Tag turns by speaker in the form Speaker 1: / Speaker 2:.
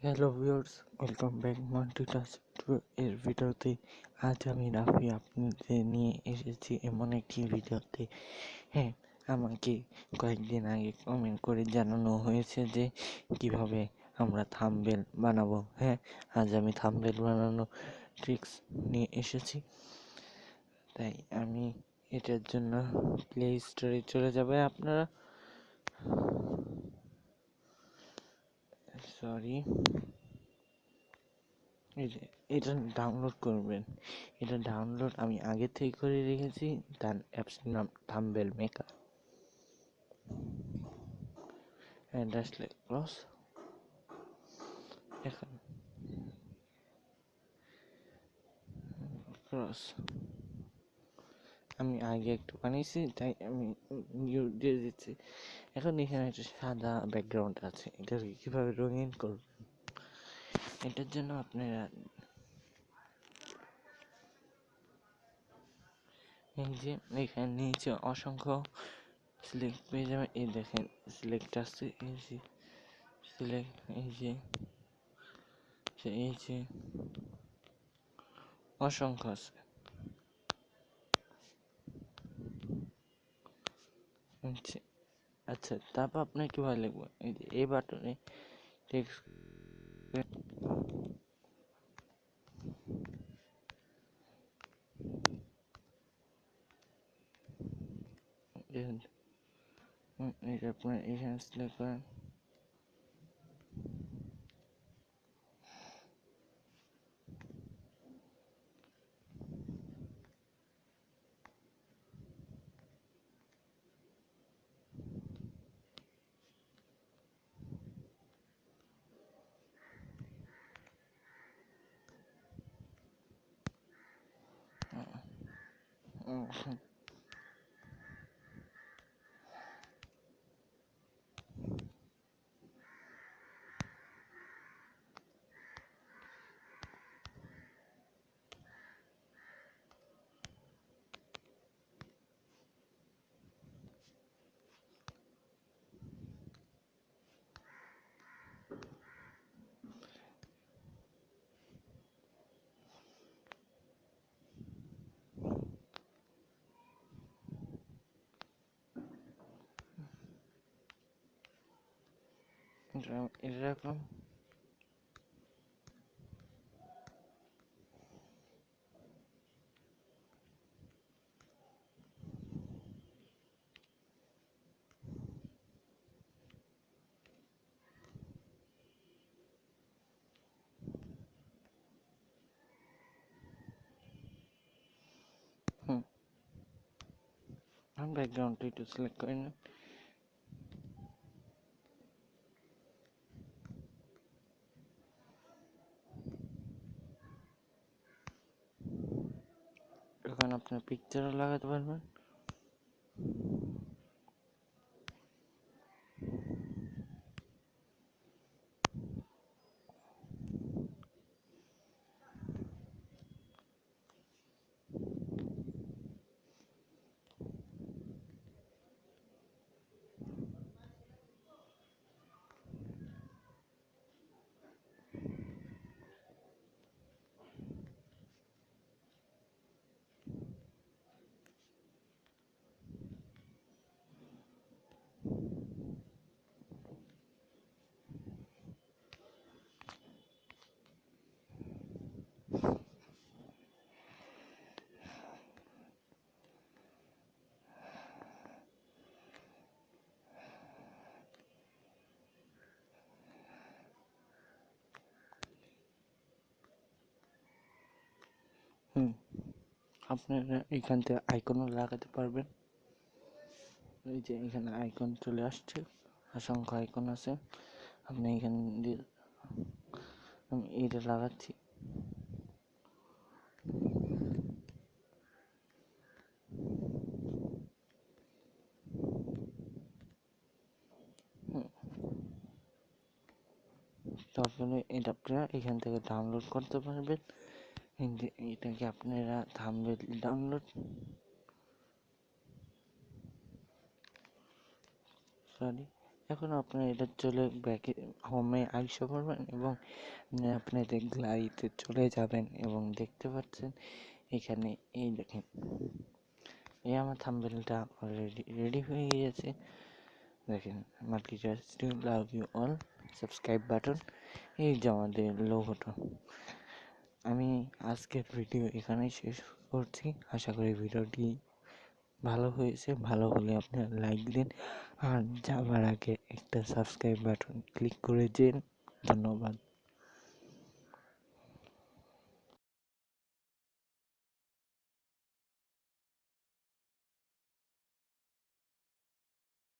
Speaker 1: Hello viewers, welcome back multi task two এর ভিডিওতে। আজ আমি রাফি আপনাদের নিয়ে এসেছি এমন একটি ভিডিওতে। হ্যাঁ, আমাকে কয়েকদিন আগে কমেন্ট করে জানানো হয়েছে যে কিভাবে আমরা থাম্বনেল বানাবো। হ্যাঁ, আজ আমি থাম্বনেল বানানো ট্রিক্স নিয়ে এসেছি। তাই আমি এটার জন্য প্লে স্টোরে চলে যাবে আপনারা। সরি, এটা ডাউনলোড করবেন। এটা ডাউনলোড আমি আগে থেকে করে রেখেছি। তার অ্যাপসের নাম থাম্বনেল মেকার। আসলে এখন ক্রস আমি আগে একটু বানিয়েছি, তাই আমি নিউ দিয়ে দিচ্ছি। এখন এখানে একটা সাদা ব্যাকগ্রাউন্ড আছে, এটাকে কীভাবে রঙিন করবেন এটার জন্য আপনারা এই যে এখানে নিচে অসংখ্য সিলেক্ট পেয়ে যাবেন। এই দেখেন সিলেক্ট আসছে, এই যে সিলেক্ট, এই যে অসংখ্য আছে। আচ্ছা, তারপর আপনার কিভাবে লিখবো, এই যে এই বাটনে টেক্সট এটা আপনার এখানে সিলেক্ট করেন। এটা রাখলাম। ব্যাকগ্রাউন্ডটা একটু সিলেক্ট করে নেন। এখন আপনার পিকচারও লাগাতে পারবেন। আপনারা এখান থেকে আইকনও লাগাতে পারবেন। এই যে এখানে আইকন চলে আসছে, অসংখ্য আইকন আছে। আপনি এখান দিয়ে আমি এটা লাগাচ্ছি। তারপরে এটা আপনারা এখান থেকে ডাউনলোড করতে পারবেন। এটাকে আপনারা থাম্বনেল ডাউনলোড, এখন আপনারা এটা চলে ব্যাকে হোমে আইসা পড়বেন এবং আপনাদের গ্যালারিতে চলে যাবেন এবং দেখতে পাচ্ছেন এখানে এই দেখেন এই আমার থাম্বনেলটা অলরেডি রেডি হয়ে গিয়েছে। দেখেন multi just love you all, subscribe button, এই যে আমাদের লোগোটা। আমি আজকের ভিডিও এখানেই শেষ করছি। আশা করি ভিডিওটি ভালো হয়েছে। ভালো হলে আপনারা লাইক দিন আর যাবার আগে একটা সাবস্ক্রাইব বাটন ক্লিক করে দিন। ধন্যবাদ।